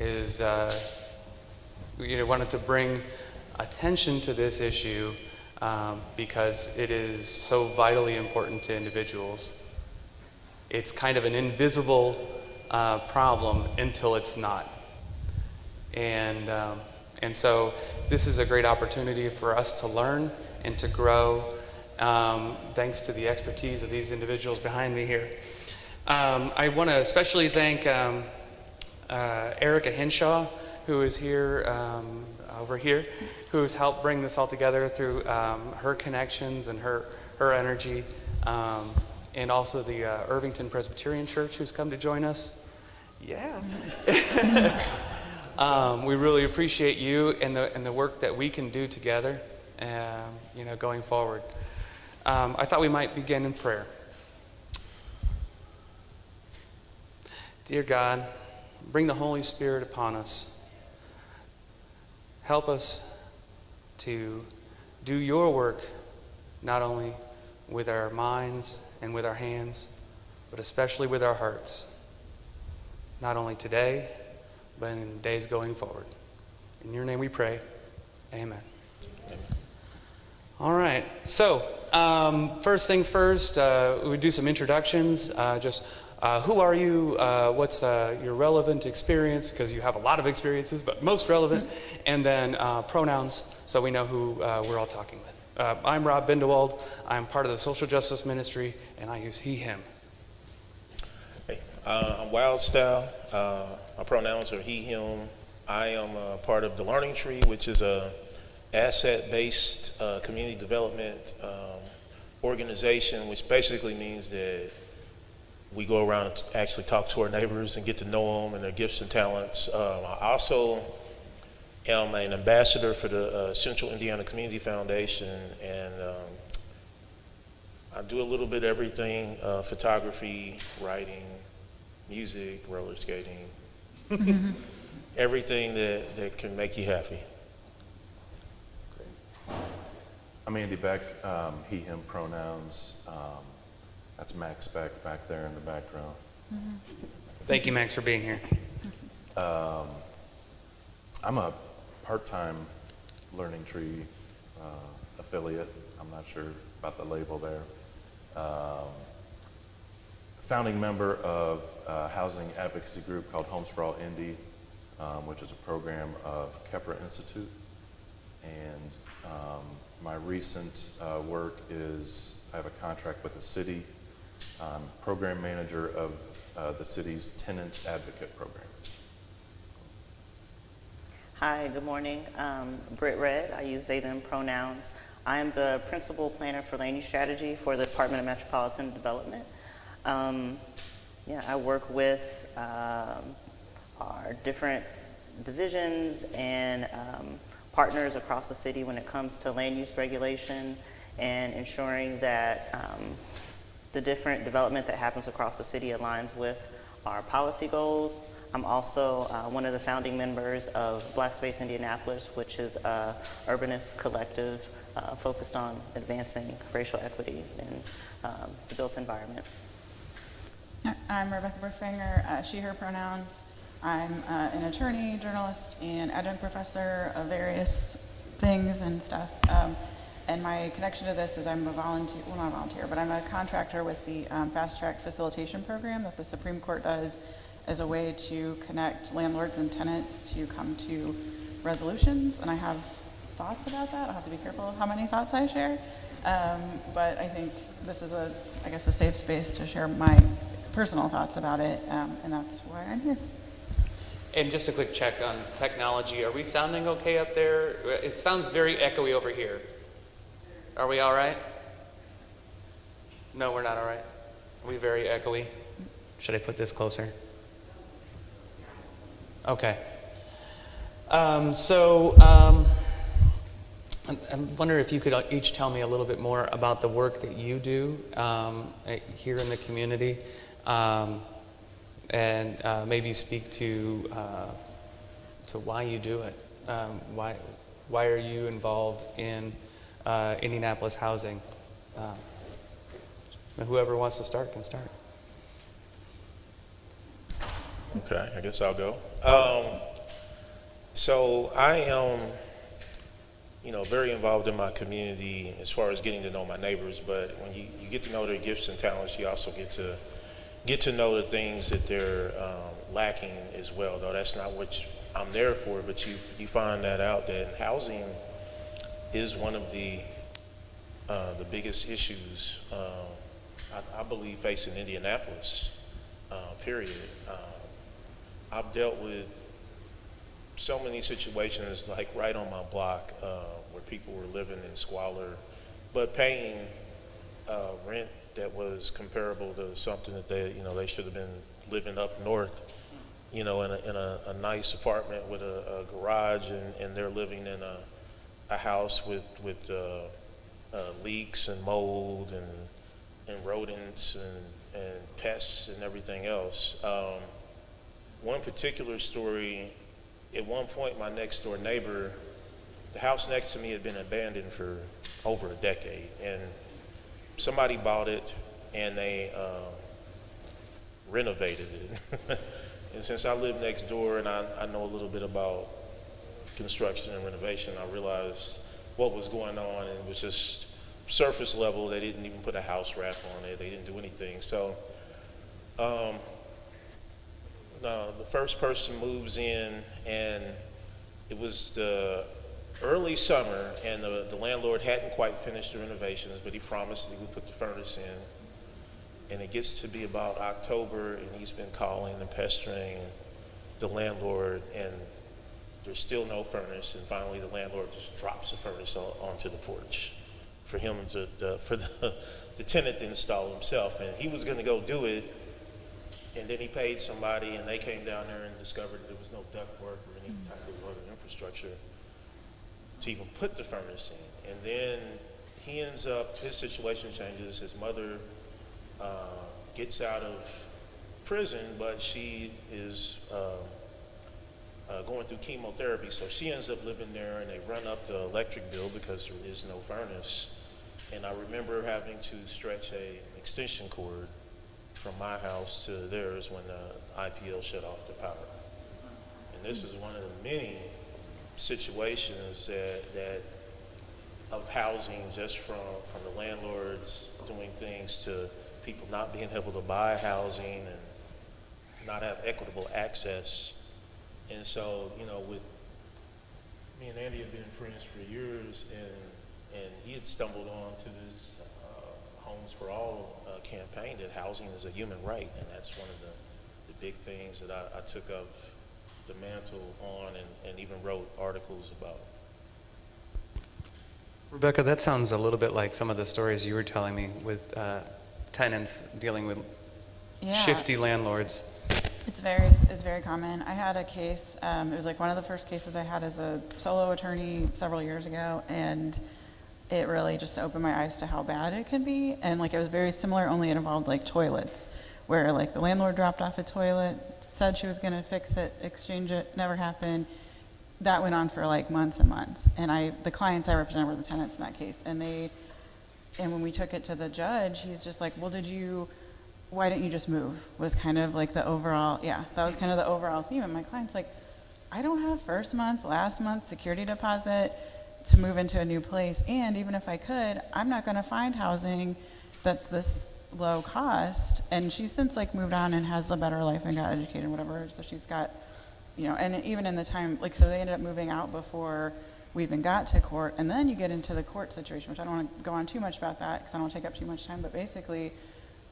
is wanted to bring attention to this issue because it is so vitally important to individuals. It's kind of an invisible problem until it's not. And so this is a great opportunity for us to learn and to grow, thanks to the expertise of these individuals behind me here. I want to especially thank Erica Henshaw, who is here, over here, who has helped bring this all together through her connections and her energy, and also the Irvington Presbyterian Church, who's come to join us. Yeah. We really appreciate you and the work that we can do together, going forward. I thought we might begin in prayer. Dear God, bring the Holy Spirit upon us. Help us to do your work, not only with our minds and with our hands, but especially with our hearts. Not only today, but in days going forward. In your name we pray. Amen. All right. So, first thing first, we do some introductions. Who are you? What's your relevant experience? Because you have a lot of experiences, but most relevant. And then pronouns, so we know who we're all talking with. I'm Rob Bindewald. I'm part of the social justice ministry, and I use he, him. Hey, I'm Wild Style. My pronouns are he, him. I am part of the Learning Tree, which is a asset-based community development organization, which basically means that we go around and actually talk to our neighbors and get to know them and their gifts and talents. I also am an ambassador for the Central Indiana Community Foundation, and I do a little bit of everything, photography, writing, music, roller skating, everything that can make you happy. I'm Andy Beck, he, him pronouns. That's Max Beck back there in the background. Thank you, Max, for being here. I'm a part-time Learning Tree affiliate. I'm not sure about the label there. Founding member of a housing advocacy group called Homes for All Indy, which is a program of Kepra Institute. And my recent work is I have a contract with the city. I'm program manager of the city's tenant advocate program. Hi, good morning. Britt Red. I use they, them pronouns. I'm the principal planner for land use strategy for the Department of Metropolitan Development. I work with our different divisions and partners across the city when it comes to land use regulation and ensuring that the different development that happens across the city aligns with our policy goals. I'm also one of the founding members of Black Space Indianapolis, which is a urbanist collective focused on advancing racial equity in the built environment. I'm Rebecca Berfinger, she, her pronouns. I'm an attorney, journalist, and adjunct professor of various things and stuff. And my connection to this is I'm a volunteer, well, not a volunteer, but I'm a contractor with the Fast Track Facilitation Program that the Supreme Court does as a way to connect landlords and tenants to come to resolutions. And I have thoughts about that. I'll have to be careful how many thoughts I share. But I think this is a safe space to share my personal thoughts about it. And that's why I'm here. And just a quick check on technology. Are we sounding okay up there? It sounds very echoey over here. Are we all right? No, we're not all right. Are we very echoey? Should I put this closer? Okay. I wonder if you could each tell me a little bit more about the work that you do here in the community, and maybe speak to why you do it. Why are you involved in Indianapolis housing? Whoever wants to start can start. Okay, I guess I'll go. So I am, very involved in my community as far as getting to know my neighbors. But when you get to know their gifts and talents, you also get to know the things that they're lacking as well. Though that's not what I'm there for, but you find that out that housing is one of the biggest issues I believe facing Indianapolis. Period. I've dealt with so many situations like right on my block where people were living in squalor, but paying rent that was comparable to something that they should have been living up north, in a nice apartment with a garage, and they're living in a house with leaks and mold and rodents and pests and everything else. One particular story, at one point my next door neighbor, the house next to me had been abandoned for over a decade, and somebody bought it and they renovated it. And since I live next door and I know a little bit about construction and renovation, I realized what was going on, and it was just surface level. They didn't even put a house wrap on it. They didn't do anything. So the first person moves in, and it was the early summer, and the landlord hadn't quite finished the renovations, but he promised he would put the furnace in. And it gets to be about October, and he's been calling and pestering the landlord, and there's still no furnace. And finally, the landlord just drops the furnace onto the porch for him for the tenant to install himself. And he was going to go do it, and then he paid somebody, and they came down there and discovered there was no ductwork or any type of other infrastructure to even put the furnace in. And then he ends up, his situation changes. His mother gets out of prison, but she is going through chemotherapy, so she ends up living there, and they run up the electric bill because there is no furnace. And I remember having to stretch an extension cord from my house to theirs when the IPL shut off the power. And this was one of the many situations that of housing, just from the landlords doing things to people not being able to buy housing and not have equitable access. And so, with me and Andy have been friends for years, and he had stumbled on to this Homes for All campaign, that housing is a human right, and that's one of the big things that I took up the mantle on and even wrote articles about. Rebecca, that sounds a little bit like some of the stories you were telling me with tenants dealing with shifty landlords. It's very common. I had a case, it was like one of the first cases I had as a solo attorney several years ago, and it really just opened my eyes to how bad it could be. And like, it was very similar, only it involved like toilets, where like the landlord dropped off a toilet, said she was going to fix it, exchange it, never happened. That went on for like months and months. And the clients I represented were the tenants in that case. And when we took it to the judge, he's just like, well, why didn't you just move? Was kind of like the overall, that was kind of the overall theme. And my client's like, I don't have first month, last month security deposit to move into a new place. And even if I could, I'm not going to find housing that's this low cost. And she's since like moved on and has a better life and got educated and whatever. So she's got, and even in the time, like, so they ended up moving out before we even got to court. And then you get into the court situation, which I don't want to go on too much about that because I don't want to take up too much time. But basically,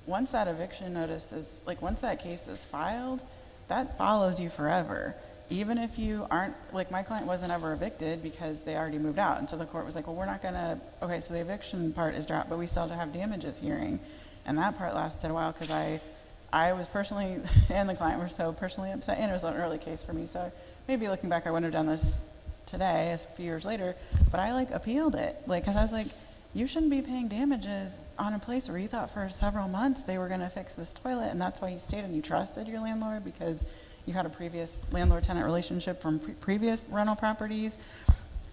once that eviction notice is, like, once that case is filed, that follows you forever. Even if you aren't, like, my client wasn't ever evicted because they already moved out. And so the court was like, well, we're not going to, okay, so the eviction part is dropped, but we still have to have damages hearing. And that part lasted a while because I was personally, and the client were so personally upset, and it was an early case for me. So maybe looking back, I wouldn't have done this today, a few years later, but I, like, appealed it. Like, because I was like, you shouldn't be paying damages on a place where you thought for several months they were going to fix this toilet, and that's why you stayed and you trusted your landlord because you had a previous landlord-tenant relationship from previous rental properties.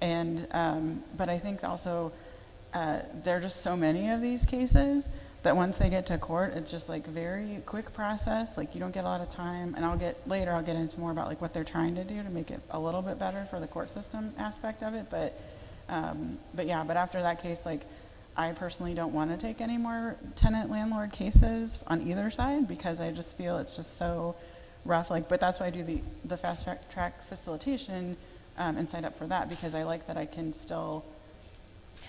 And but I think also there are just so many of these cases that once they get to court, it's just like very quick process. Like you don't get a lot of time, and I'll get into more about like what they're trying to do to make it a little bit better for the court system aspect of it. But after that case, like I personally don't want to take any more tenant landlord cases on either side because I just feel it's just so rough. Like, but that's why I do the fast track facilitation and sign up for that, because I like that I can still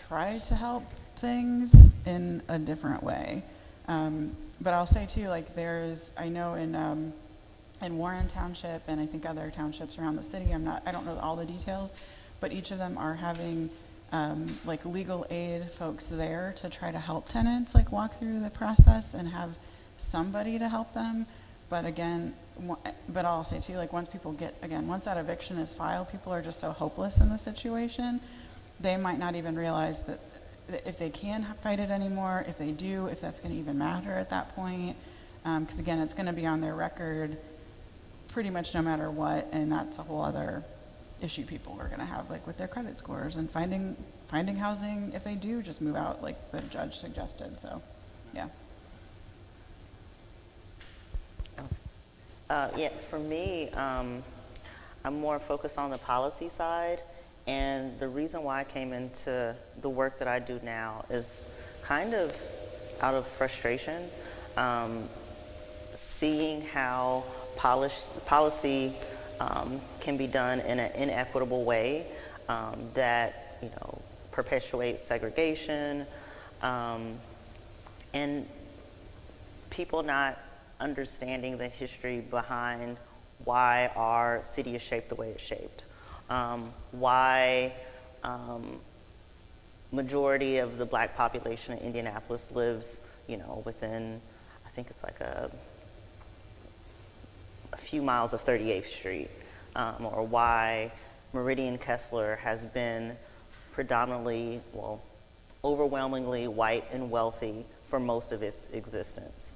try to help things in a different way. But I'll say too, like I know in Warren Township and I think other townships around the city, I don't know all the details, but each of them are having like legal aid folks there to try to help tenants like walk through the process and have somebody to help them. But again, I'll say too, like once that eviction is filed, people are just so hopeless in the situation. They might not even realize that if they can fight it anymore, if they do, if that's going to even matter at that point. Because again, it's going to be on their record pretty much no matter what, and that's a whole other issue people are going to have, like with their credit scores and finding housing if they do just move out, like the judge suggested. So, yeah. For me, I'm more focused on the policy side, and the reason why I came into the work that I do now is kind of out of frustration, seeing how policy can be done in an inequitable way that perpetuates segregation, and people not understanding the history behind why our city is shaped the way it's shaped, why majority of the black population in Indianapolis lives, within, I think it's like a few miles of 38th Street, or why Meridian Kessler has been predominantly, overwhelmingly white and wealthy for most of its existence.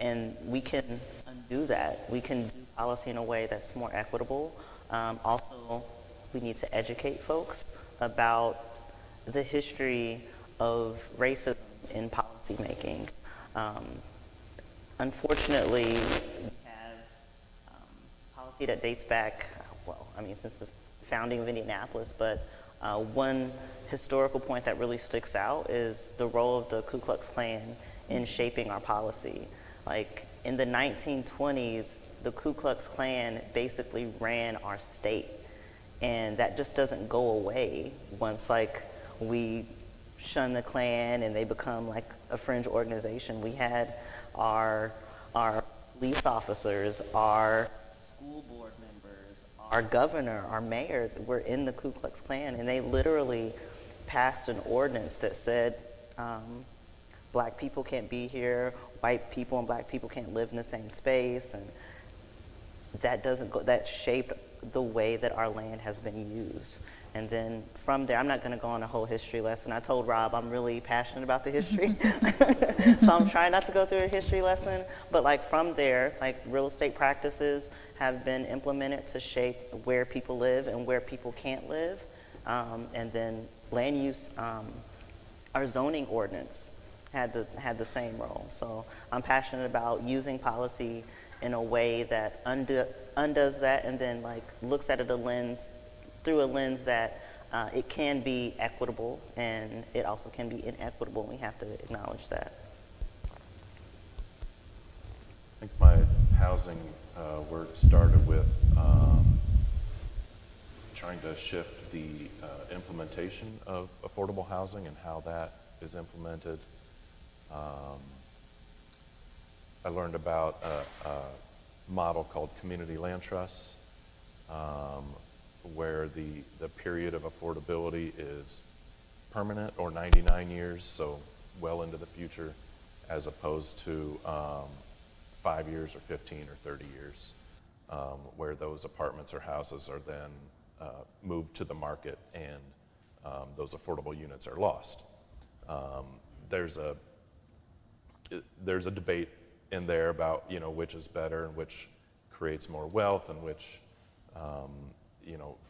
And we can undo that. We can do policy in a way that's more equitable. Also, we need to educate folks about the history of racism in policymaking. Unfortunately, we have policy that dates back, since the founding of Indianapolis, but one historical point that really sticks out is the role of the Ku Klux Klan in shaping our policy. Like in the 1920s, the Ku Klux Klan basically ran our state, and that just doesn't go away once we shun the Klan and they become like a fringe organization. We had our police officers, our school board members, our governor, our mayor were in the Ku Klux Klan, and they literally passed an ordinance that said black people can't be here, white people and black people can't live in the same space, and that shaped the way that our land has been used. And then from there, I'm not going to go on a whole history lesson. I told Rob I'm really passionate about the history, so I'm trying not to go through a history lesson. But from there, real estate practices have been implemented to shape where people live and where people can't live. And then land use, our zoning ordinance had the same role. So I'm passionate about using policy in a way that undoes that, and then looks at it through a lens that it can be equitable, and it also can be inequitable. We have to acknowledge that. I think my housing work started with trying to shift the implementation of affordable housing and how that is implemented. I learned about a model called community land trusts, where the period of affordability is permanent or 99 years, so well into the future, as opposed to 5 years or 15 or 30 years, where those apartments or houses are then moved to the market, and those affordable units are lost. There's a debate in there about which is better and which creates more wealth and which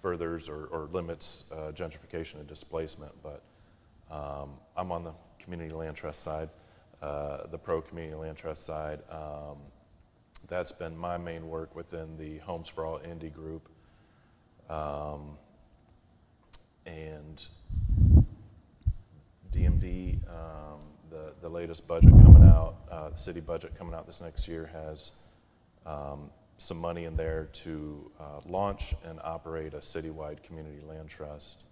furthers or limits gentrification and displacement. But I'm on the community land trust side. the pro-community land trust side. That's been my main work within the Homes for All Indy group. And DMD, the latest budget coming out, the city budget coming out this next year has some money in there to launch and operate a citywide community land trust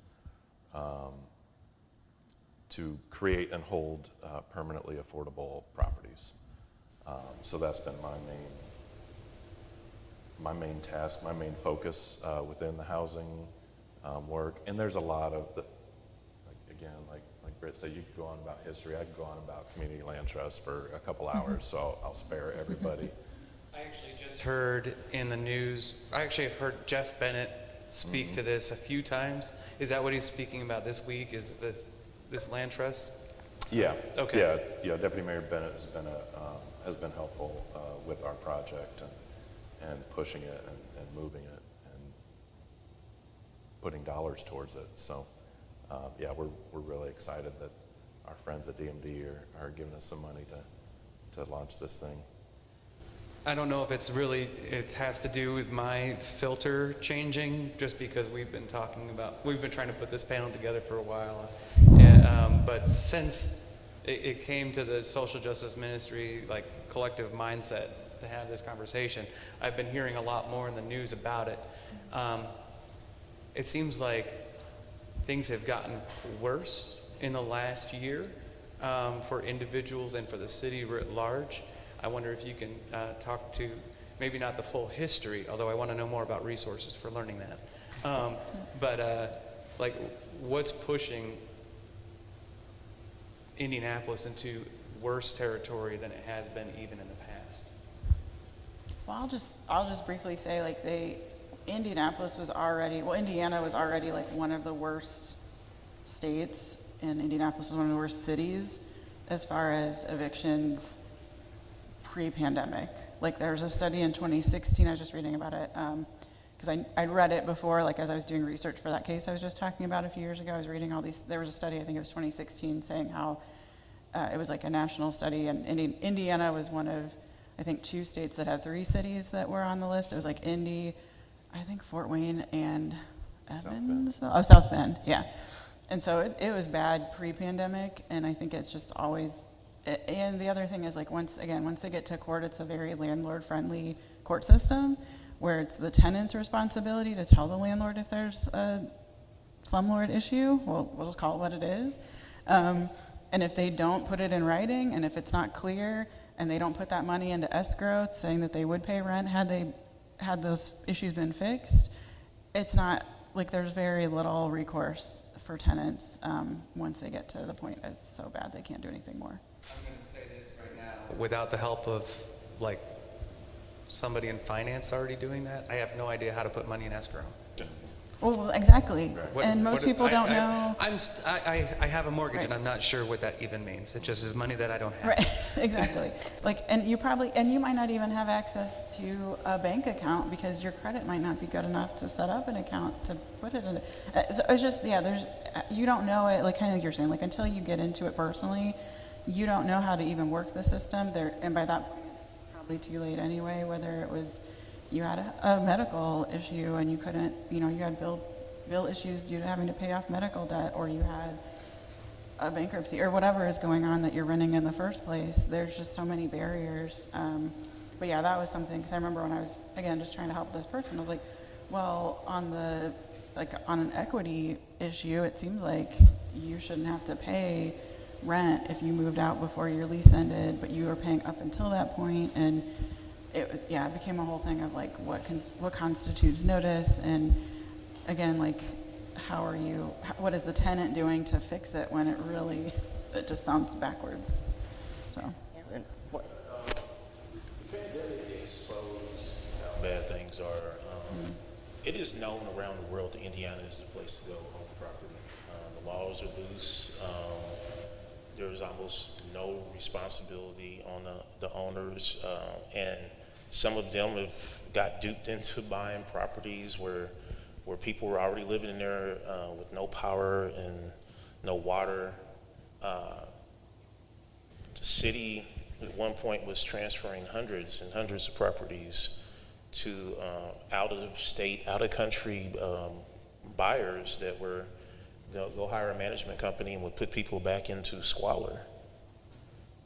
to create and hold permanently affordable properties. So that's been my main task, my main focus within the housing work. And there's a lot of, like Britt said, you could go on about history. I could go on about community land trust for a couple hours, so I'll spare everybody. I actually just heard in the news, I actually have heard Jeff Bennett speak to this a few times. Is that what he's speaking about this week, is this land trust? Yeah. Okay. Yeah. Deputy Mayor Bennett has been helpful with our project and pushing it and moving it and putting dollars towards it. So, yeah, we're really excited that our friends at DMD are giving us some money to launch this thing. I don't know if it has to do with my filter changing, just because we've been trying to put this panel together for a while. But since it came to the social justice ministry, like collective mindset to have this conversation, I've been hearing a lot more in the news about it. It seems like things have gotten worse in the last year for individuals and for the city writ large. I wonder if you can talk to, maybe not the full history, although I want to know more about resources for learning that. Like, what's pushing Indianapolis into worse territory than it has been even in the past? Well, I'll just briefly say, like, Indiana was already like one of the worst states, and Indianapolis was one of the worst cities as far as evictions pre-pandemic. Like, there was a study in 2016, I was just reading about it, because I read it before, like, as I was doing research for that case I was just talking about a few years ago. I was reading all these, there was a study, I think it was 2016, saying how it was like a national study, and Indiana was one of, I think, 2 states that had 3 cities that were on the list. It was like Indy, I think Fort Wayne, and Evansville. Oh, South Bend, yeah. And so it was bad pre-pandemic, and I think it's just always, and the other thing is, like, once they get to court, it's a very landlord-friendly court system, where it's the tenant's responsibility to tell the landlord if there's a slumlord issue. We'll just call it what it is. And if they don't put it in writing, and if it's not clear, and they don't put that money into escrow saying that they would pay rent had those issues been fixed, it's not, like, there's very little recourse for tenants once they get to the point it's so bad they can't do anything more. I'm going to say this right now. Without the help of, like, somebody in finance already doing that, I have no idea how to put money in escrow. Well, exactly. Right. And most people don't know. I have a mortgage, Right. and I'm not sure what that even means. It just is money that I don't have. Right, exactly. Like, and you might not even have access to a bank account because your credit might not be good enough to set up an account to put it in. So it's just, you don't know it, like, kind of like you're saying, like, until you get into it personally, you don't know how to even work the system there. And by that point, it's probably too late anyway, whether it was you had a medical issue and you couldn't, you had bill issues due to having to pay off medical debt, or you had a bankruptcy, or whatever is going on that you're running in the first place. There's just so many barriers. But yeah, that was something, because I remember when I was, again, just trying to help this person, I was like, well, on an equity issue, it seems like you shouldn't have to pay rent if you moved out before your lease ended, but you were paying up until that point. And it became a whole thing of, like, what constitutes notice, and again, like, what is the tenant doing to fix it when it just sounds backwards. So. Yeah, and what- The pandemic exposed how bad things are. It is known around the world that Indiana is the place to go own property. The laws are loose. There's almost no responsibility on the owners, and some of them have got duped into buying properties where people were already living in there with no power and no water. the city at one point was transferring hundreds and hundreds of properties to out of state, out of country buyers that were, go hire a management company and would put people back into squalor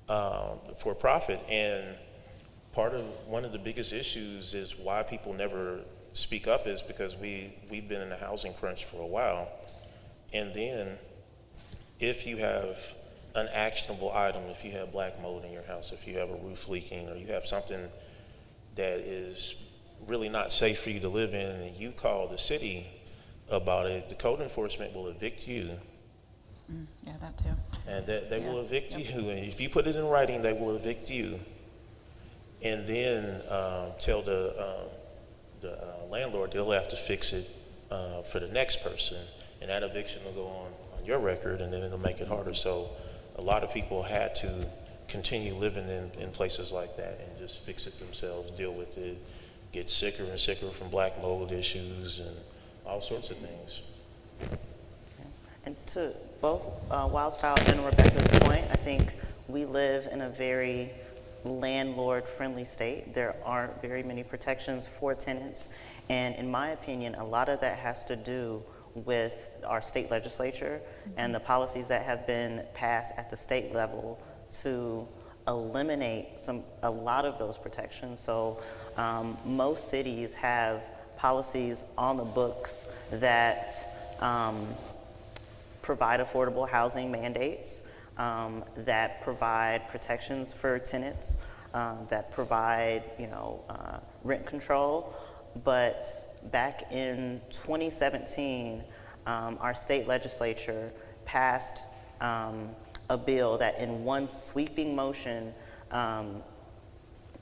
for profit. And one of the biggest issues is why people never speak up is because we've been in a housing crunch for a while. And then if you have an actionable item, if you have black mold in your house, if you have a roof leaking, or you have something that is really not safe for you to live in, and you call the city about it, the code enforcement will evict you. Yeah, that too. And they will evict Yep. you. And if you put it in writing, they will evict you. And then tell the landlord they'll have to fix it for the next person. And that eviction will go on your record, and then it'll make it harder. So a lot of people had to continue living in places like that and just fix it themselves, deal with it, get sicker and sicker from black mold issues and all sorts of things. And to both Wildstyle and Rebecca's point, I think we live in a very landlord-friendly state. There aren't very many protections for tenants. And in my opinion, a lot of that has to do with our state legislature and the policies that have been passed at the state level to eliminate a lot of those protections. So most cities have policies on the books that provide affordable housing mandates, that provide protections for tenants, that provide, rent control. But back in 2017, our state legislature passed a bill that in one sweeping motion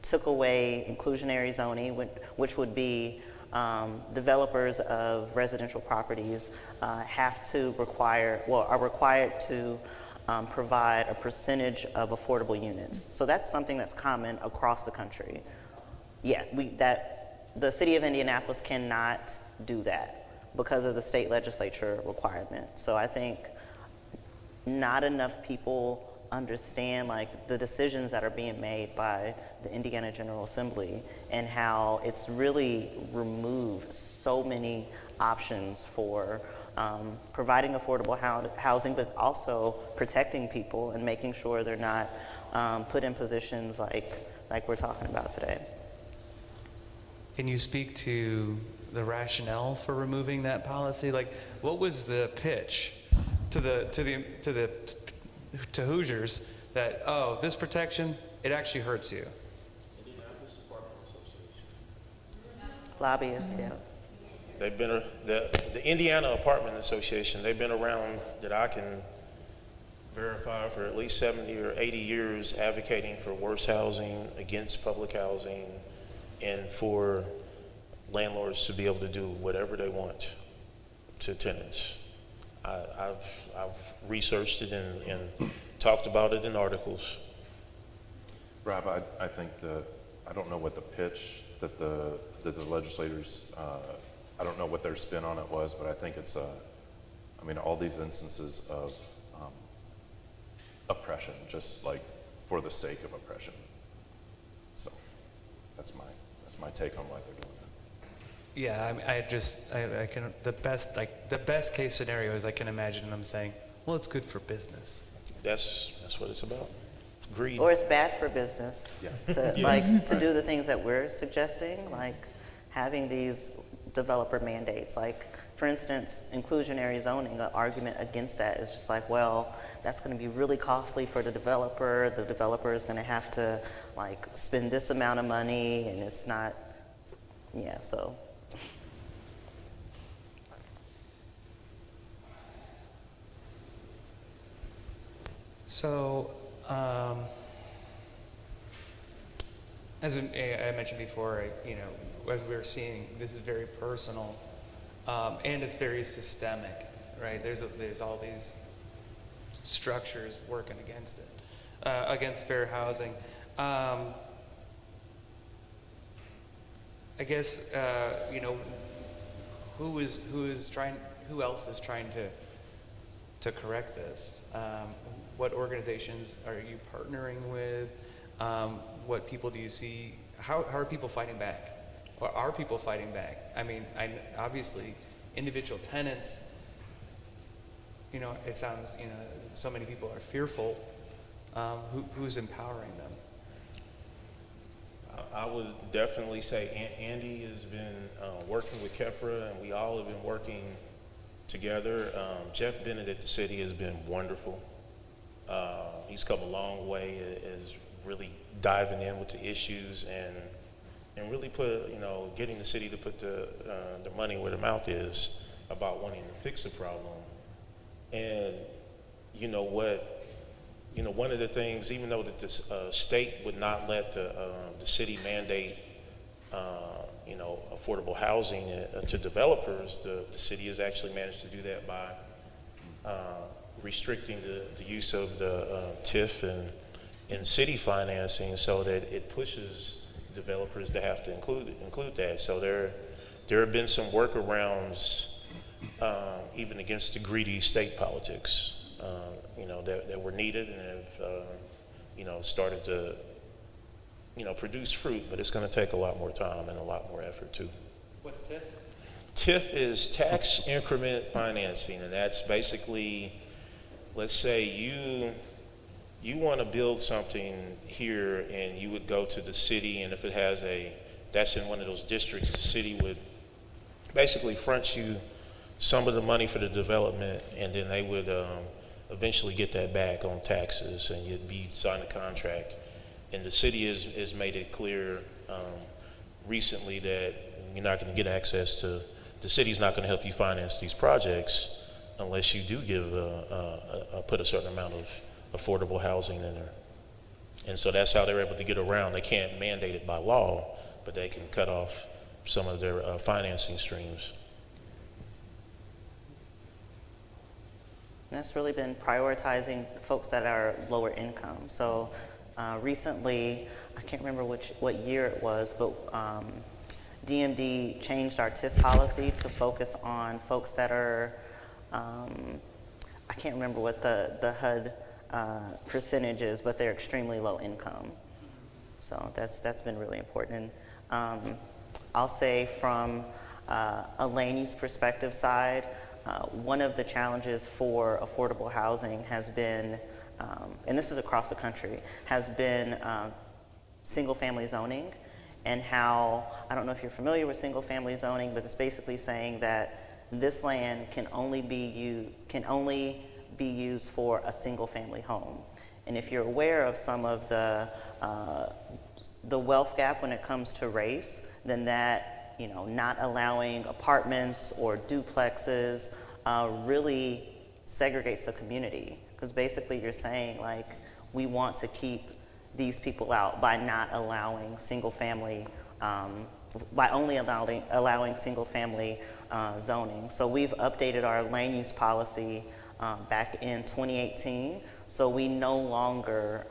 took away inclusionary zoning, which would be developers of residential properties are required to provide a percentage of affordable units. So that's something that's common across the country. Yeah, the city of Indianapolis cannot do that because of the state legislature requirement. So I think not enough people understand the decisions that are being made by the Indiana General Assembly and how it's really removed so many options for providing affordable housing, but also protecting people and making sure they're not put in positions like we're talking about today. Can you speak to the rationale for removing that policy? What was the pitch to Hoosiers that, this protection, it actually hurts you? Indianapolis Apartment Association. Lobbyists, yeah. They've been the Indiana Apartment Association. They've been around, that I can verify, for at least 70 or 80 years, advocating for worse housing, against public housing, and for landlords to be able to do whatever they want to tenants. I've researched it and talked about it in articles. Rob, I think I don't know what the pitch that the legislators, I don't know what their spin on it was, but I think it's all these instances of oppression, just for the sake of oppression. So that's my take on why they're doing that. Yeah, I can, the best case scenario is I can imagine them saying, well, it's good for business. That's what it's about. Greed. Or it's bad for business to do the things that we're suggesting, like having these developer mandates. For instance, inclusionary zoning, an argument against that is just that's going to be really costly for the developer. The developer is going to have to spend this amount of money, and it's not, so. So, as I mentioned before, as we were seeing, this is very personal, and it's very systemic, right? There's all these structures working against it, against fair housing. I guess who else is trying to correct this? What organizations are you partnering with? What people do you see? How are people fighting back? Or are people fighting back? I mean, obviously, individual tenants, it sounds, so many people are fearful. Who's empowering them? I would definitely say Andy has been working with Kepra, and we all have been working together. Jeff Bennett at the city has been wonderful. He's come a long way, is really diving in with the issues and really getting the city to put the money where the mouth is about wanting to fix the problem. And one of the things, even though that the state would not let the city mandate, affordable housing to developers, the city has actually managed to do that by restricting the use of the TIF and city financing, so that it pushes developers to have to include that. So there have been some workarounds, even against the greedy state politics, that were needed and have, started to, produce fruit, but it's going to take a lot more time and a lot more effort too. What's TIF? TIF is tax increment financing, and that's basically, let's say you want to build something here and you would go to the city, and if it has that's in one of those districts, the city would basically front you some of the money for the development, and then they would eventually get that back on taxes, and you'd be signing a contract. And the city has made it clear recently that you're not going to get access to, the city's not going to help you finance these projects unless you do give put a certain amount of affordable housing in there. And so that's how they're able to get around. They can't mandate it by law, but they can cut off some of their financing streams. And that's really been prioritizing folks that are lower income. So recently, I can't remember what year it was, but DMD changed our TIF policy to focus on folks that are, I can't remember what the HUD percentage is, but they're extremely low income. So that's been really important. And I'll say from a land use perspective side, one of the challenges for affordable housing has been, and this is across the country, has been single family zoning, and how, I don't know if you're familiar with single family zoning, but it's basically saying that this land can only be used for a single family home. And if you're aware of some of the wealth gap when it comes to race, then that, not allowing apartments or duplexes really segregates the community. Because basically you're saying, like, we want to keep these people out by not allowing single family, by only allowing single family zoning. So we've updated our land use policy back in 2018. So we no longer,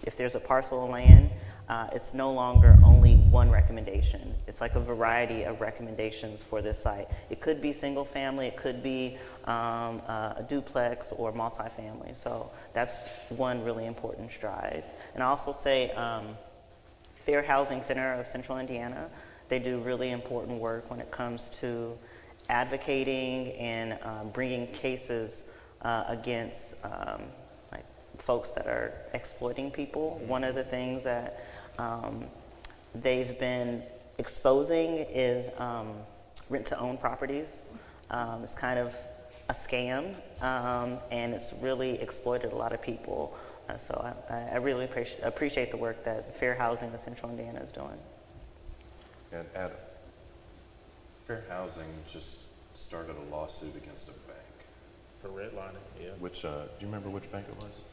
if there's a parcel of land, it's no longer only one recommendation. It's like a variety of recommendations for this site. It could be single family, it could be a duplex or multifamily. So that's one really important stride. And I also say Fair Housing Center of Central Indiana, they do really important work when it comes to advocating and bringing cases against like folks that are exploiting people. One of the things that they've been exposing is rent-to-own properties. It's kind of a scam, and it's really exploited a lot of people. So I really appreciate the work that Fair Housing of Central Indiana is doing. And Fair Housing just started a lawsuit against a bank. For redlining, yeah. Which, do you remember which bank it was?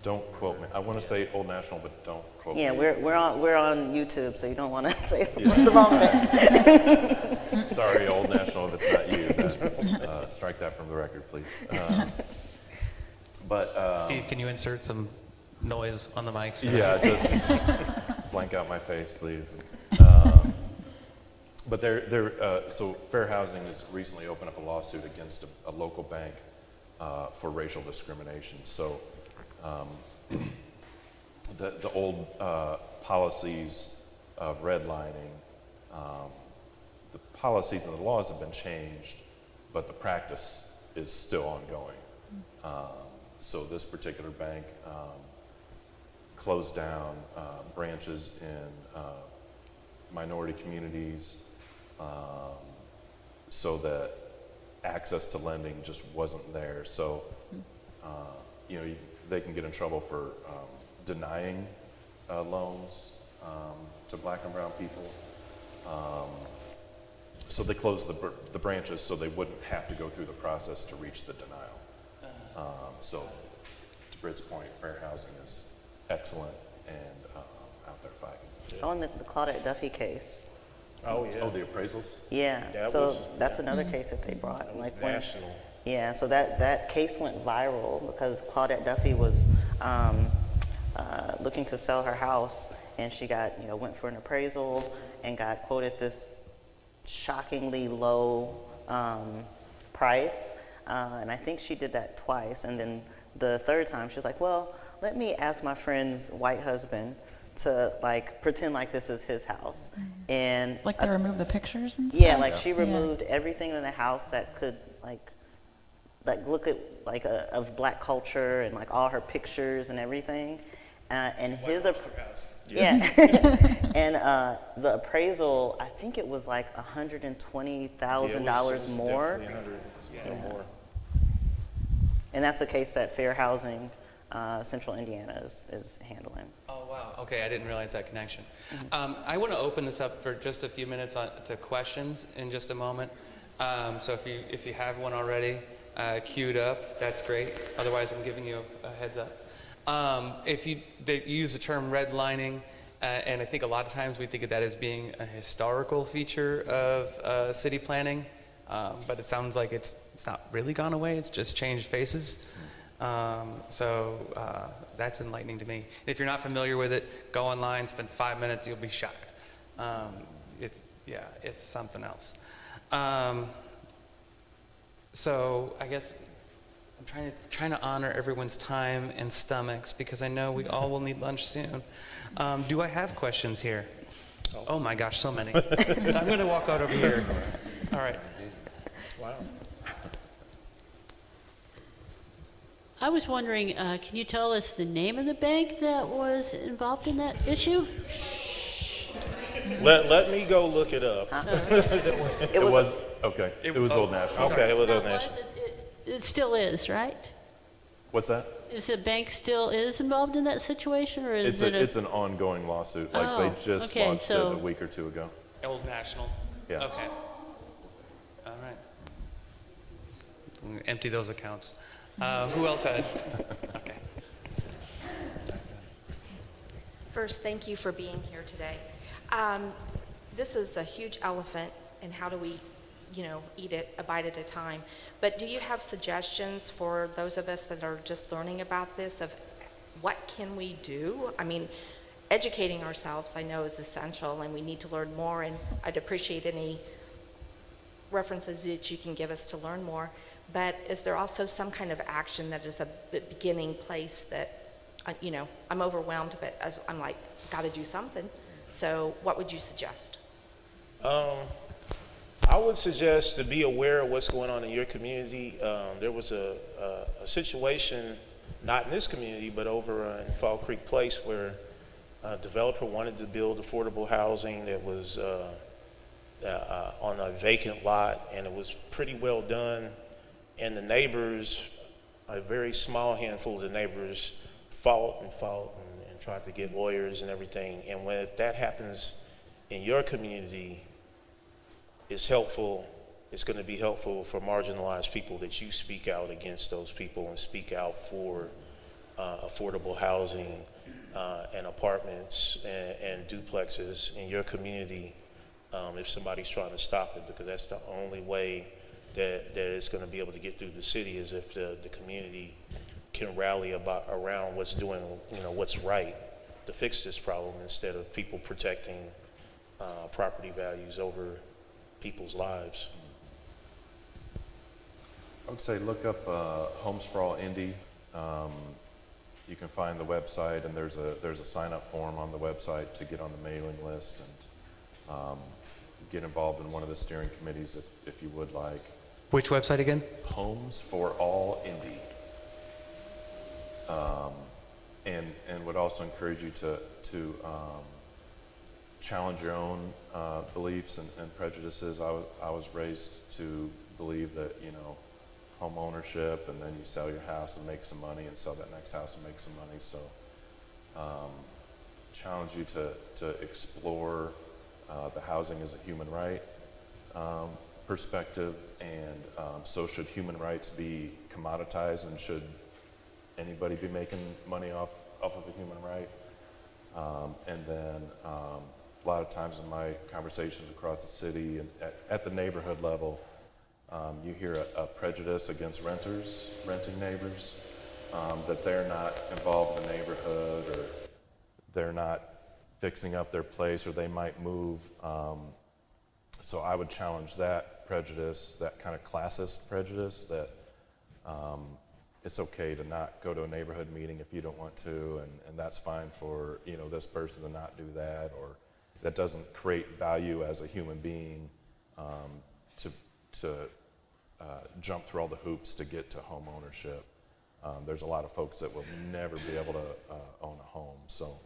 Don't quote me. I want to say Old National, but don't quote me. Yeah, we're on YouTube, so you don't want to say the wrong bank. Sorry, Old National, if it's not you. Strike that from the record, please. Steve, can you insert some noise on the mics? Yeah, just blank out my face, please. But so Fair Housing has recently opened up a lawsuit against a local bank for racial discrimination. So the old policies of redlining, the policies and the laws have been changed, but the practice is still ongoing. So this particular bank closed down branches in minority communities so that access to lending just wasn't there. So, they can get in trouble for denying loans to black and brown people. So they closed the branches so they wouldn't have to go through the process to reach the denial. So to Britt's point, fair housing is excellent and out there fighting. On the Claudette Duffy case. Oh, yeah. Oh, the appraisals? Yeah, That so was- that's another case that they brought. That was like when- national. Yeah, so that case went viral because Claudette Duffy was looking to sell her house, and she got, went for an appraisal and got quoted this shockingly low price. And I think she did that twice. And then the third time, she was like, well, let me ask my friend's white husband to pretend like this is his house. And Like they remove the pictures and stuff? yeah, like she removed everything in the house that could look at of black culture and all her pictures and everything. And his yeah, and the appraisal, I think it was $120,000 more. More. And that's a case that Fair Housing Central Indiana is handling. Oh, wow. Okay, I didn't realize that connection. I want to open this up for just a few minutes to questions in just a moment. So if you have one already queued up, that's great. Otherwise, I'm giving you a heads up. They use the term redlining, and I think a lot of times we think of that as being a historical feature of city planning, but it sounds like it's not really gone away. It's just changed faces. So that's enlightening to me. If you're not familiar with it, go online, spend 5 minutes, you'll be shocked. It's something else. So I guess I'm trying to honor everyone's time and stomachs because I know we all will need lunch soon. Do I have questions here? Oh my gosh, so many. I'm going to walk out over here. All right. Wow. I was wondering, can you tell us the name of the bank that was involved in that issue? Let me go look it up. It was Old National. Okay, it was It on that. was? It still is, right? What's that? Is the bank still is involved in that situation, or is It's an ongoing lawsuit. They just okay, launched so- it a week or two ago. Old National? Yeah. Okay. All right. I'm gonna empty those accounts. Who else had? Okay. First, thank you for being here today. This is a huge elephant, and how do we, eat it a bite at a time? But do you have suggestions for those of us that are just learning about this of what can we do? I mean, educating ourselves, I know, is essential, and we need to learn more, and I'd appreciate any references that you can give us to learn more. But is there also some kind of action that is a beginning place that, I'm overwhelmed, but I'm like, got to do something. So what would you suggest? I would suggest to be aware of what's going on in your community. There was a situation, not in this community, but over in Fall Creek Place, where a developer wanted to build affordable housing that was on a vacant lot, and it was pretty well done. And the neighbors, a very small handful of the neighbors, fought and tried to get lawyers and everything. And when that happens in your community, it's helpful. It's going to be helpful for marginalized people that you speak out against those people and speak out for affordable housing and apartments and duplexes in your community if somebody's trying to stop it, because that's the only way that it's going to be able to get through the city, is if the community can rally around what's doing, what's right to fix this problem, instead of people protecting property values over people's lives. I would say look up Homes for All Indy. You can find the website, and there's a sign-up form on the website to get on the mailing list and get involved in one of the steering committees if you would like. Which website again? Homes for All Indy. And would also encourage you to challenge your own beliefs and prejudices. I was raised to believe that, home ownership, and then you sell your house and make some money, and sell that next house and make some money. So challenge you to explore the housing as a human right perspective, and so should human rights be commoditized, and should anybody be making money off of a human right? And then a lot of times in my conversations across the city and at the neighborhood level, you hear a prejudice against renting neighbors, that they're not involved in the neighborhood, or they're not fixing up their place, or they might move. So I would challenge that prejudice, that kind of classist prejudice, that it's okay to not go to a neighborhood meeting if you don't want to, and that's fine for this person to not do that, or that doesn't create value as a human being to jump through all the hoops to get to home ownership. There's a lot of folks that will never be able to own a home, so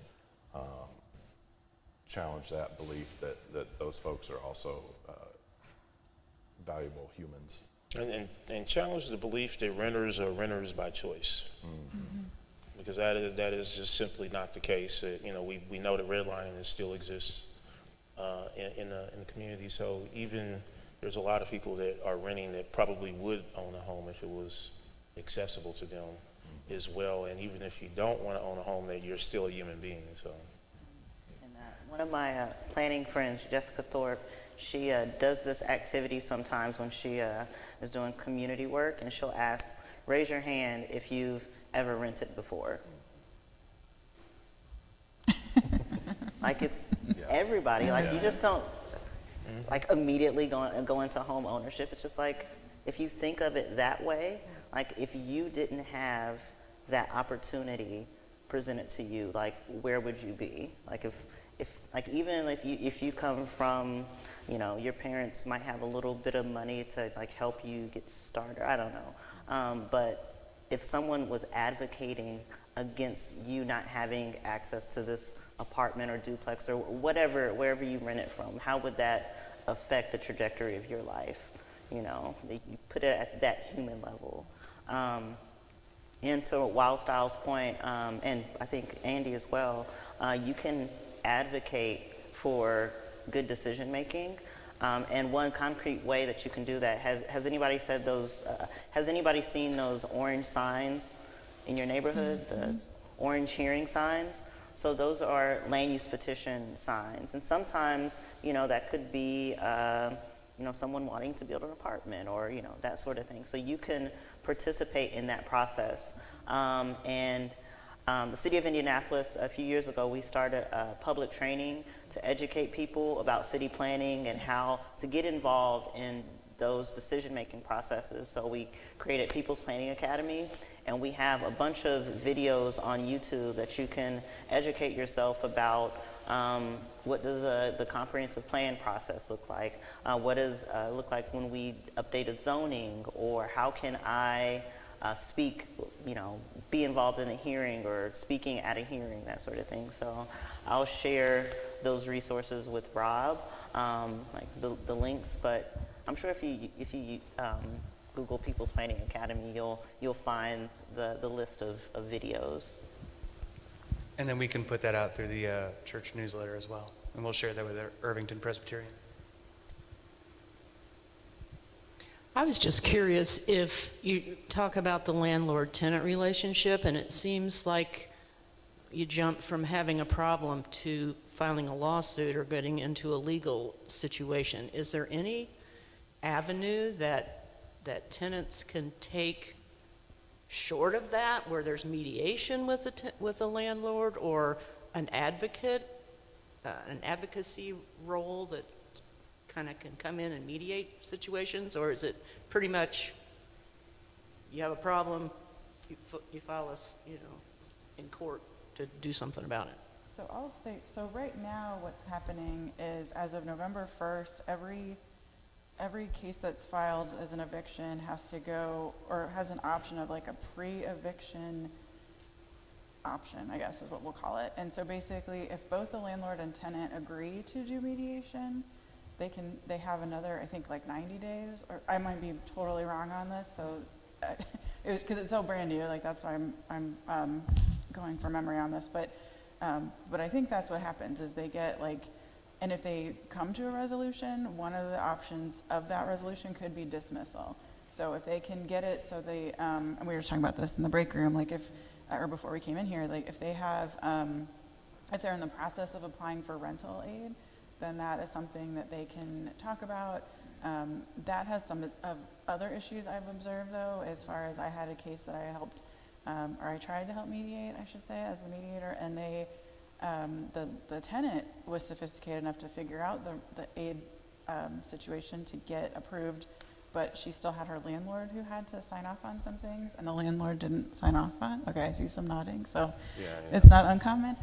challenge that belief that those folks are also valuable humans. And challenge the belief that renters are renters by choice. Mm-hmm. Because that is just simply not the case. We know that redlining still exists in the community. So even there's a lot of people that are renting that probably would own a home if it was accessible to them as well. And even if you don't want to own a home, that you're still a human being. So. And one of my planning friends, Jessica Thorpe, she does this activity sometimes when she is doing community work, and she'll ask, raise your hand if you've ever rented before. Like it's everybody. Like you just don't like immediately go into home ownership. It's just like, if you think of it that way, like if you didn't have that opportunity presented to you, like where would you be? Like if you come from, your parents might have a little bit of money to like help you get started. I don't know. But if someone was advocating against you not having access to this apartment or duplex or whatever, wherever you rent it from, how would that affect the trajectory of your life? You put it at that human level. And to Wildstyle's point, and I think Andy as well, you can advocate for good decision making. And one concrete way that you can do that, has anybody said those? Has anybody seen those orange signs in your neighborhood? Mm-hmm. The orange hearing signs. So those are land use petition signs, and sometimes that could be someone wanting to build an apartment or that sort of thing. So you can participate in that process. And the city of Indianapolis, a few years ago, we started public training to educate people about city planning and how to get involved in those decision-making processes. So we created People's Planning Academy, and we have a bunch of videos on YouTube that you can educate yourself about what does the comprehensive plan process look like, what does it look like when we updated zoning, or how can I speak, be involved in a hearing or speaking at a hearing, that sort of thing. So I'll share those resources with Rob, like the links, but I'm sure if you Google People's Planning Academy, you'll find the list of videos. And then we can put that out through the church newsletter as well, and we'll share that with the Irvington Presbyterian. I was just curious, if you talk about the landlord-tenant relationship, and it seems like you jump from having a problem to filing a lawsuit or getting into a legal situation. Is there any avenue that tenants can take short of that, where there's mediation with a landlord, or an advocate, an advocacy role that kind of can come in and mediate situations, or is it pretty much you have a problem, you file us, in court to do something about it. So I'll say, so right now what's happening is as of November 1st, every case that's filed as an eviction has to go, or has an option of like a pre-eviction option, I guess is what we'll call it. And so basically, if both the landlord and tenant agree to do mediation, they have another, I think like 90 days, or I might be totally wrong on this, so, because it's so brand new, like that's why I'm going from memory on this, but I think that's what happens, is they get like, and if they come to a resolution, one of the options of that resolution could be dismissal. So if they can get it, so they, and we were just talking about this in the break room, like if, or before we came in here, like if they have, if they're in the process of applying for rental aid, then that is something that they can talk about. That has some of other issues I've observed though, as far as I had a case that I helped, or I tried to help mediate, I should say, as a mediator, and they, the tenant was sophisticated enough to figure out the aid situation to get approved, but she still had her landlord who had to sign off on some things, and the landlord didn't sign off on. Okay, I see some nodding, so it's not uncommon.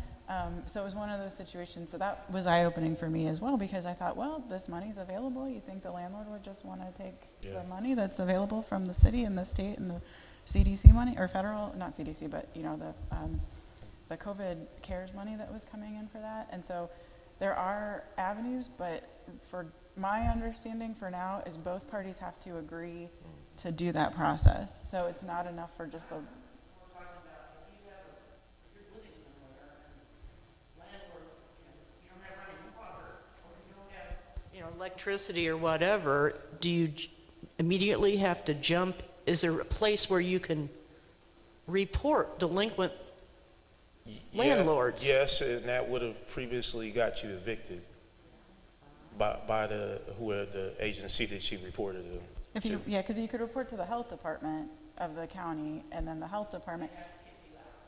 So it was one of those situations. So that was eye-opening for me as well, because I thought, well, this money's available. You think the landlord would just want to take the money that's available from the city and the state and the CDC money, or federal, not CDC, but the COVID CARES money that was coming in for that. And so there are avenues, but for my understanding for now is both parties have to agree to do that process. So it's not enough for just the electricity or whatever, do you immediately have to jump? Is there a place where you can report delinquent landlords? Yes, and that would have previously got you evicted by the agency that you reported to. If you, yeah, because you could report to the health department of the county, and then the health department.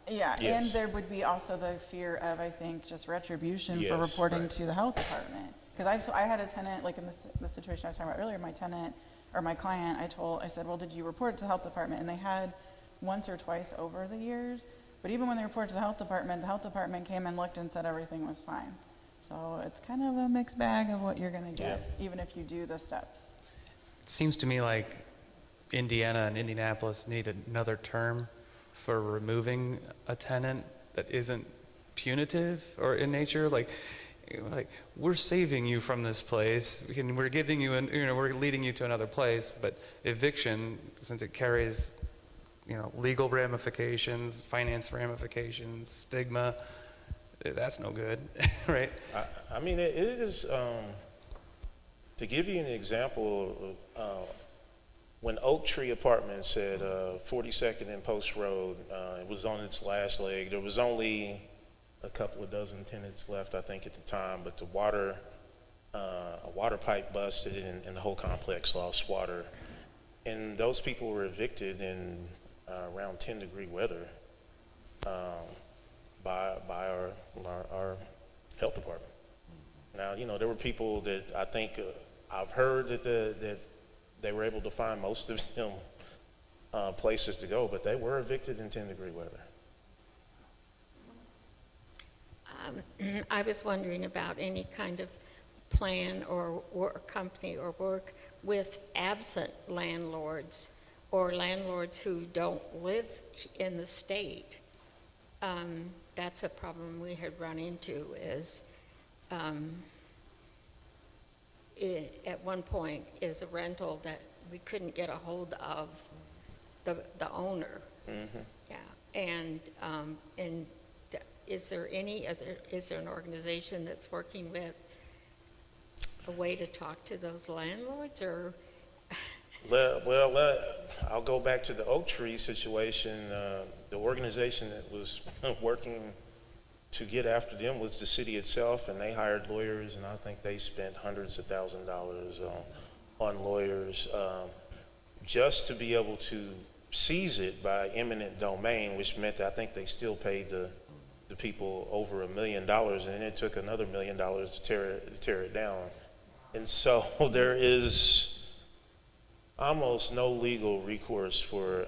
Yeah, Yes. and there would be also the fear of, I think, just retribution for Yes, reporting right. to the health department. Because I had a tenant, like in the situation I was talking about earlier, my tenant, or my client, I said, well, did you report to the health department? And they had once or twice over the years, but even when they reported to the health department came and looked and said everything was fine. So it's kind of a mixed bag of what you're gonna get, even if you do the steps. It seems to me like Indiana and Indianapolis need another term for removing a tenant that isn't punitive or in nature. Like we're saving you from this place, we're giving you, we're leading you to another place. But eviction, since it carries, legal ramifications, finance ramifications, stigma, that's no good, right? I mean, it is, to give you an example, when Oak Tree Apartments at 42nd and Post Road, it was on its last leg. There was only a couple of dozen tenants left, I think, at the time, but a water pipe busted and the whole complex lost water. And those people were evicted in around 10-degree weather by our health department. Now, there were people that I think I've heard that they were able to find most of them places to go, but they were evicted in 10-degree weather. I was wondering about any kind of plan or company or work with absent landlords or landlords who don't live in the state. That's a problem we had run into is at one point is a rental that we couldn't get a hold of the owner. Mm-hmm. Yeah, and is there an organization that's working with a way to talk to those landlords, or? Well, I'll go back to the Oak Tree situation. The organization that was working to get after them was the city itself, and they hired lawyers, and I think they spent hundreds of thousands of dollars on lawyers just to be able to seize it by eminent domain, which meant that I think they still paid the people over $1 million, and it took another $1 million to tear it down. And so there is almost no legal recourse for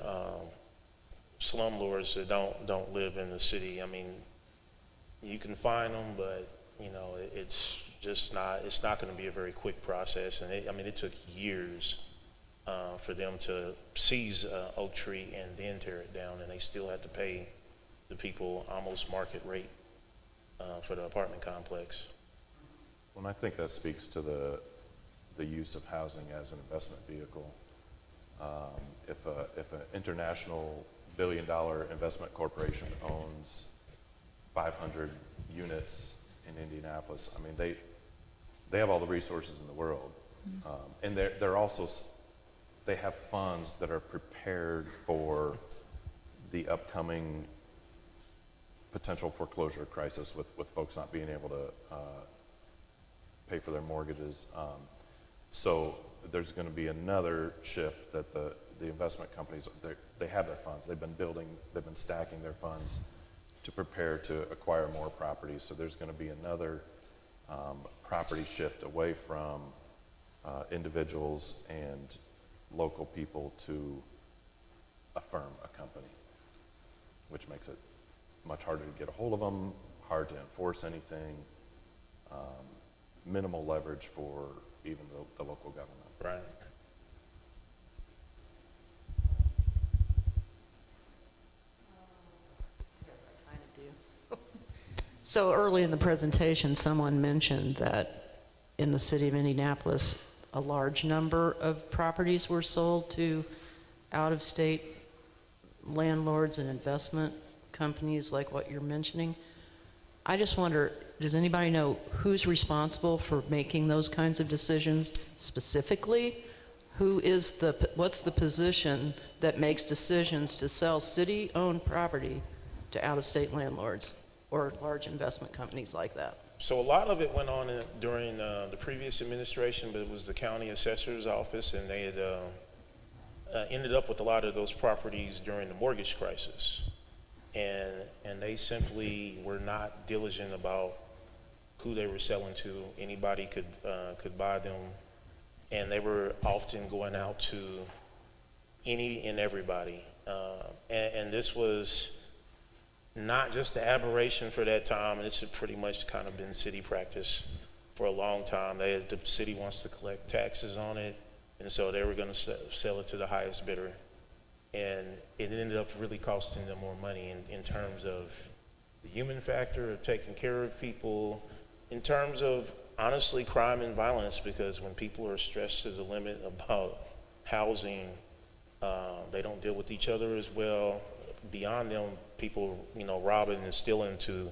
slumlords that don't live in the city. I mean, you can find them, but you know, it's just not. It's not going to be a very quick process. And it took years for them to seize Oak Tree and then tear it down, and they still had to pay the people almost market rate for the apartment complex. Well, I think that speaks to the use of housing as an investment vehicle. If an international billion-dollar investment corporation owns 500 units in Indianapolis, I mean, they have all the resources in the world, and they're also they have funds that are prepared for the upcoming potential foreclosure crisis with folks not being able to pay for their mortgages. So there's going to be another shift that the investment companies, they have their funds. They've been stacking their funds to prepare to acquire more properties. So there's going to be another property shift away from individuals and local people to a firm, a company, which makes it much harder to get a hold of them, hard to enforce anything, minimal leverage for even the local government. Right. Kind of do. So early in the presentation, someone mentioned that in the city of Indianapolis, a large number of properties were sold to out-of-state landlords and investment companies like what you're mentioning. I just wonder, does anybody know who's responsible for making those kinds of decisions specifically? What's the position that makes decisions to sell city-owned property to out-of-state landlords or large investment companies like that? So a lot of it went on during the previous administration, but it was the county assessor's office, and they had ended up with a lot of those properties during the mortgage crisis. And they simply were not diligent about who they were selling to. Anybody could buy them, and they were often going out to any and everybody. And this was not just the aberration for that time. This had pretty much kind of been city practice for a long time. The city wants to collect taxes on it, and so they were going to sell it to the highest bidder. And it ended up really costing them more money in terms of the human factor of taking care of people, in terms of, honestly, crime and violence, because when people are stressed to the limit about housing, they don't deal with each other as well. Beyond them, people, robbing and stealing to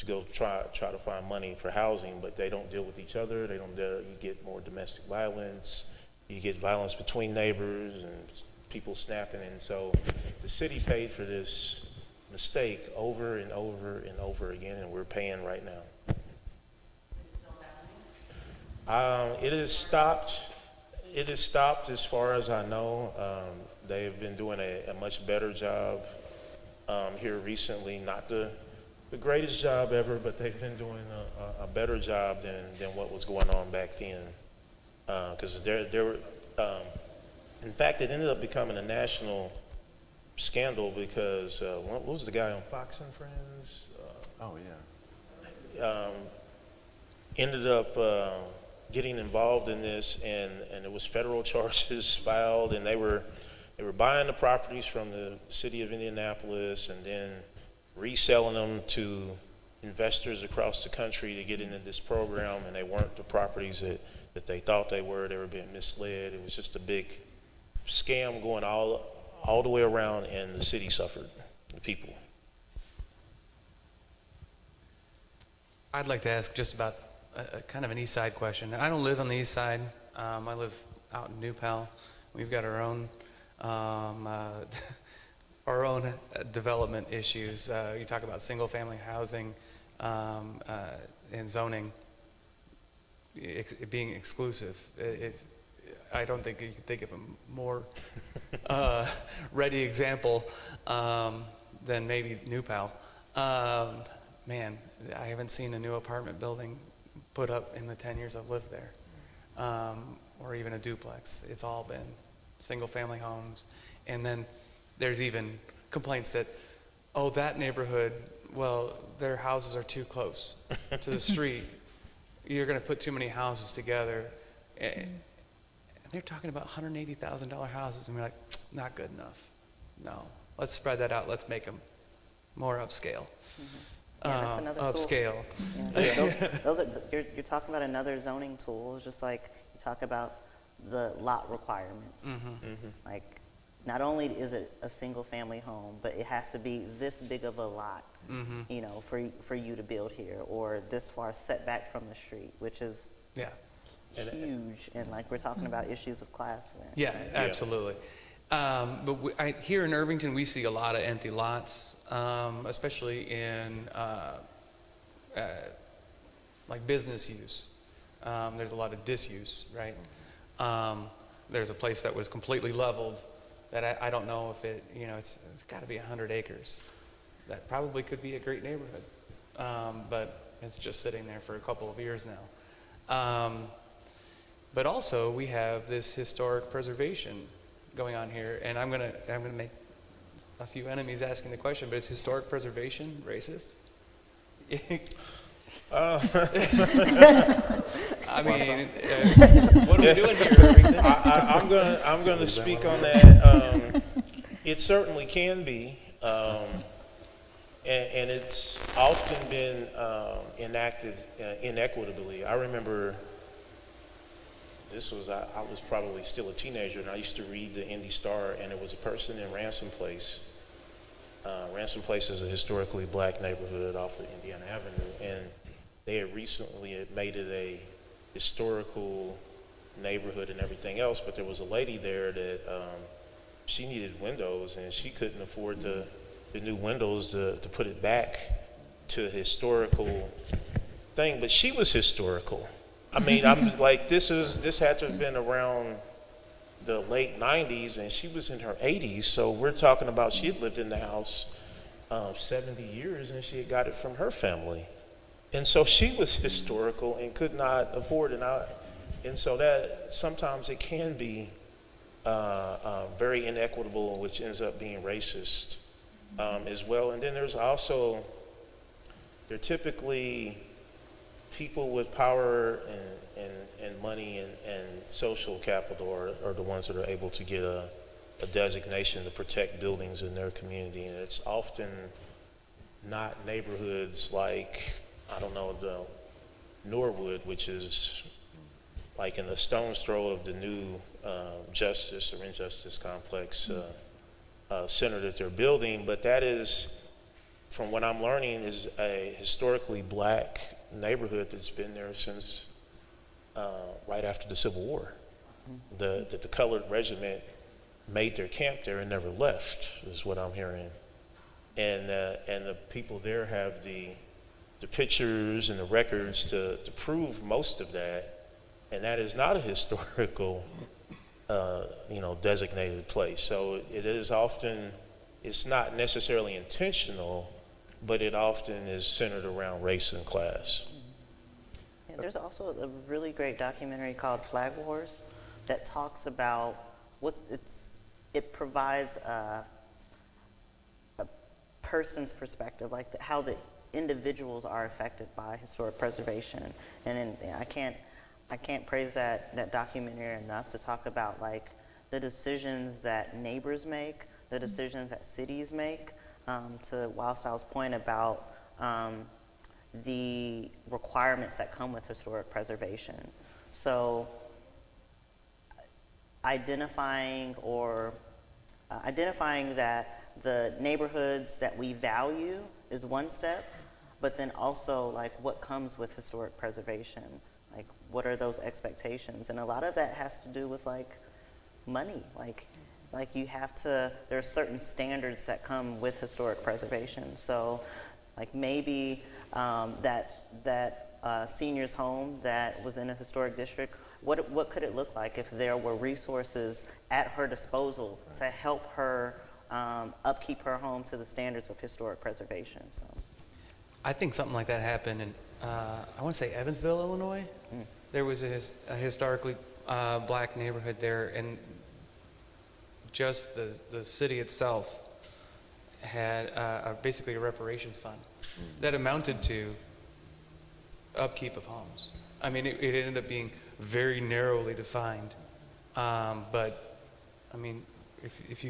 go try to find money for housing, but they don't deal with each other. You get more domestic violence. You get violence between neighbors and people snapping. And so the city paid for this mistake over and over and over again, and we're paying right now. It has stopped. It has stopped as far as I know. They've been doing a much better job here recently. Not the greatest job ever, but they've been doing a better job than what was going on back then. Because there were, in fact, it ended up becoming a national scandal because what was the guy on Fox and Friends? Ended up getting involved in this, and it was federal charges filed, and they were buying the properties from the city of Indianapolis and then reselling them to investors across the country to get into this program, and they weren't the properties that they thought they were. They were being misled. It was just a big scam going all the way around, and the city suffered, the people. I'd like to ask just about a kind of an east side question. I don't live on the east side. I live out in New Pal. We've got our own development issues. You talk about single family housing and zoning being exclusive. I don't think you could think of a more ready example than maybe New Pal. Man, I haven't seen a new apartment building put up in the 10 years I've lived there, or even a duplex. It's all been single-family homes. And then there's even complaints that, oh, that neighborhood, well, their houses are too close to the street. You're going to put too many houses together. And they're talking about $180,000 houses, and we're like, not good enough. No, let's spread that out. Let's make them more upscale. Yeah, that's another tool. Upscale. Yeah, those are, you're talking about another zoning tool. It's just like you talk about the lot requirements. Like, not only is it a single-family home, but it has to be this big of a lot, you know, for you to build here, or this far setback from the street, which is huge. And like we're talking about issues of class. Yeah, absolutely. But here in Irvington, we see a lot of empty lots, especially in like business use. There's a lot of disuse, right? There's a place that was completely leveled that I don't know if it, you know, it's got to be 100 acres. That probably could be a great neighborhood, but it's just sitting there for a couple of years now. But also we have this historic preservation going on here, and I'm gonna make a few enemies asking the question, but is historic preservation racist? I mean, what are we doing here, Irvington? I'm gonna speak on that. It certainly can be, and it's often been enacted inequitably. I remember I was probably still a teenager, and I used to read the Indy Star, and it was a person in Ransom Place. Ransom Place is a historically black neighborhood off of Indiana Avenue, and they had recently made it a historical neighborhood and everything else, but there was a lady there that she needed windows, and she couldn't afford the new windows to put it back to a historical thing, but she was historical. I mean, I'm like, this had to have been around the late 90s, and she was in her 80s, so we're talking about she had lived in the house 70 years, and she had got it from her family. And so she was historical and could not afford it. And so that sometimes it can be very inequitable, which ends up being racist as well. And then there are typically people with power and money and social capital are the ones that are able to get a designation to protect buildings in their community. And it's often not neighborhoods like, I don't know, the Norwood, which is like in a stone's throw of the new Justice or Injustice Complex center that they're building. But that is, from what I'm learning, is a historically black neighborhood that's been there since right after the Civil War. That the colored regiment made their camp there and never left, is what I'm hearing. And the people there have the pictures and the records to prove most of that, and that is not a historical designated place. So it is often, it's not necessarily intentional, but it often is centered around race and class. Yeah, there's also a really great documentary called Flag Wars that talks about it provides a person's perspective, like how the individuals are affected by historic preservation. And I can't praise that documentary enough to talk about like the decisions that neighbors make, the decisions that cities make, to Wildstyle's point about the requirements that come with historic preservation. So identifying that the neighborhoods that we value is one step, but then also like what comes with historic preservation, like what are those expectations? And a lot of that has to do with like money, like you have to, there are certain standards that come with historic preservation. So like maybe that senior's home that was in a historic district, what could it look like if there were resources at her disposal to help her upkeep her home to the standards of historic preservation? So I think something like that happened in, I want to say Evansville, Illinois. There was a historically black neighborhood there, and just the city itself had basically a reparations fund that amounted to upkeep of homes. I mean, it ended up being very narrowly defined, but I mean, if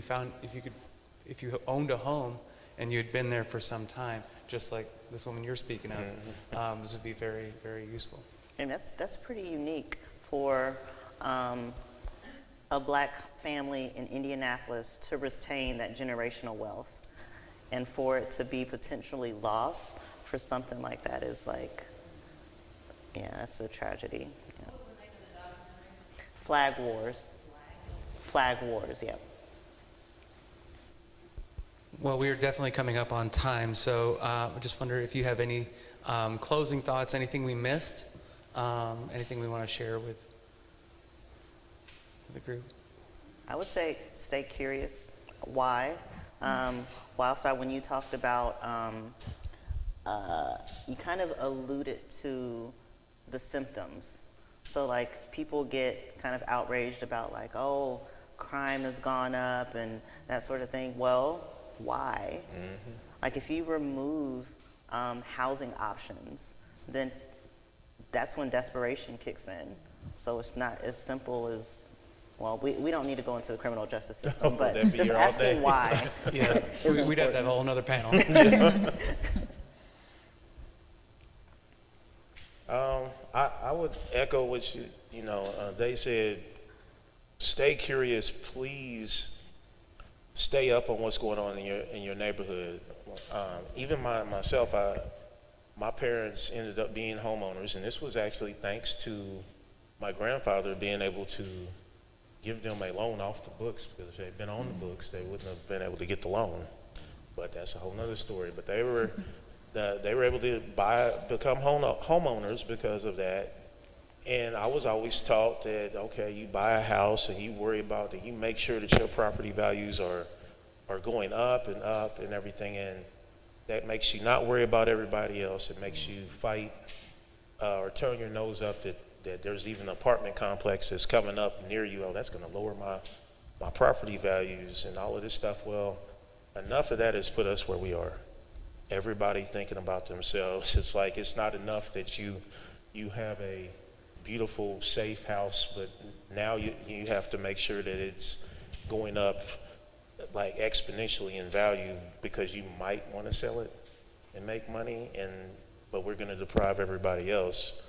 you owned a home and you had been there for some time, just like this woman you're speaking of, this would be very, very useful. And that's pretty unique for a black family in Indianapolis to retain that generational wealth, and for it to be potentially lost for something like that is like, yeah, that's a tragedy. Yeah. What was the name of the documentary? Flag Wars. Flag Wars, yep. Well, we are definitely coming up on time, so I just wonder if you have any closing thoughts, anything we missed, anything we want to share with the group. I would say stay curious. Why? When you talked about, you kind of alluded to the symptoms. So like people get kind of outraged about like, oh, crime has gone up and that sort of thing. Well, why? Mm-hmm. Like if you remove housing options, then that's when desperation kicks in. So it's not as simple as, well, we don't need to go into the criminal justice system, but just asking why. Yeah, we'd have to have a whole nother panel. I would echo what they said. Stay curious, please. Stay up on what's going on in your neighborhood. Even myself, my parents ended up being homeowners, and this was actually thanks to my grandfather being able to give them a loan off the books, because if they'd been on the books, they wouldn't have been able to get the loan. But that's a whole nother story. But they were able to become homeowners because of that. And I was always taught that, okay, you buy a house and you worry about that, you make sure that your property values are going up and everything, and that makes you not worry about everybody else. It makes you fight or turn your nose up that there's even an apartment complex that's coming up near you. Oh, that's going to lower my property values and all of this stuff. Well, enough of that has put us where we are. Everybody thinking about themselves. It's like it's not enough that you have a beautiful, safe house, but now you have to make sure that it's going up like exponentially in value, because you might want to sell it and make money, but we're going to deprive everybody else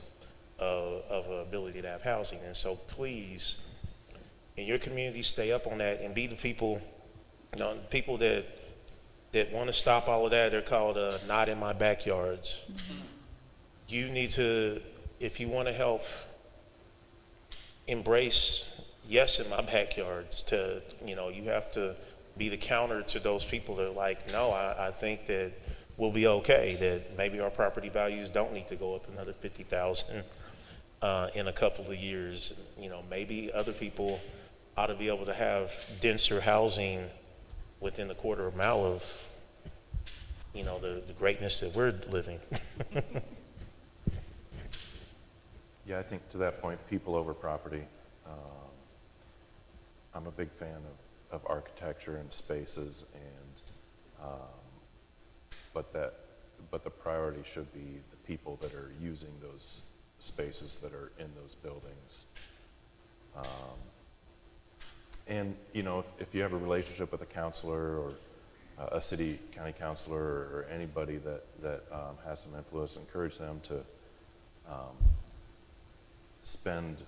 of an ability to have housing. And so please, in your community, stay up on that and be the people, people that want to stop all of that. They're called not in my backyards. Mm-hmm. You need to, if you want to help, embrace yes in my backyards. You have to be the counter to those people that are like, no, I think that we'll be okay, that maybe our property values don't need to go up another 50,000 in a couple of years. Maybe other people ought to be able to have denser housing within a quarter of a mile of the greatness that we're living. Yeah, I think to that point, people over property. I'm a big fan of architecture and spaces, and but the priority should be the people that are using those spaces that are in those buildings. And if you have a relationship with a counselor or a county counselor or anybody that has some influence, encourage them to spend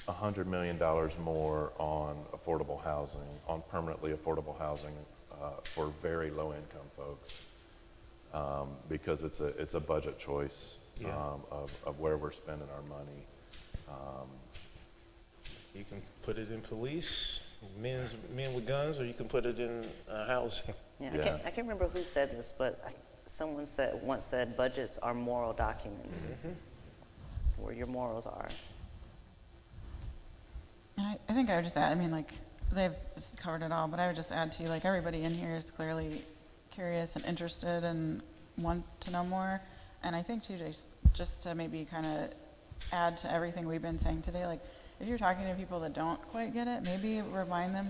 $100 million more on affordable housing, on permanently affordable housing for very low-income folks, because it's a budget choice. Yeah. Of where we're spending our money. You can put it in police, men with guns, or you can put it in housing. Yeah. I can't remember who said this, but someone once said budgets are moral documents. Mm-hmm. Where your morals are. And I think I would just add, they've covered it all, but I would just add to you, everybody in here is clearly curious and interested and want to know more. And I think too, just to maybe kind of add to everything we've been saying today, if you're talking to people that don't quite get it, maybe remind them,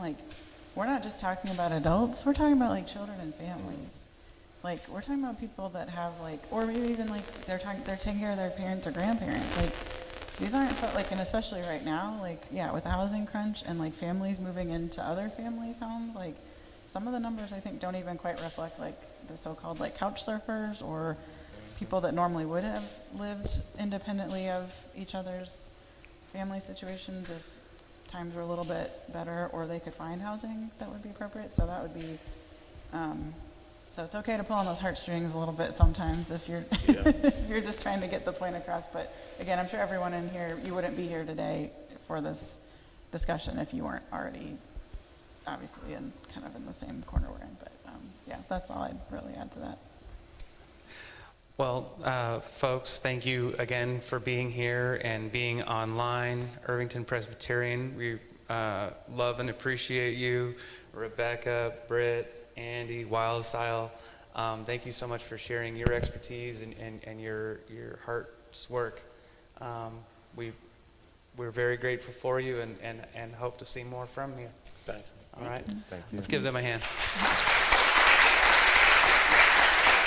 we're not just talking about adults, we're talking about like children and families. Like, we're talking about people that have like, or maybe even like they're taking care of their parents or grandparents. Like, these aren't like, and especially right now, like, yeah, with the housing crunch and like families moving into other families' homes, like some of the numbers I think don't even quite reflect like the so-called like couch surfers or people that normally would have lived independently of each other's family situations if times were a little bit better or they could find housing that would be appropriate. So that would be, so it's okay to pull on those heartstrings a little bit sometimes if you're if you're just trying to get the point across. But again, I'm sure everyone in here, you wouldn't be here today for this discussion if you weren't already obviously in kind of in the same corner we're in. But yeah, that's all I'd really add to that. Well, folks, thank you again for being here and being online. Irvington Presbyterian, we love and appreciate you. Rebecca, Britt, Andy, Wildstyle, thank you so much for sharing your expertise and your heart's work. We're very grateful for you and hope to see more from you. Thank you. All right? Thank you. Let's give them a hand.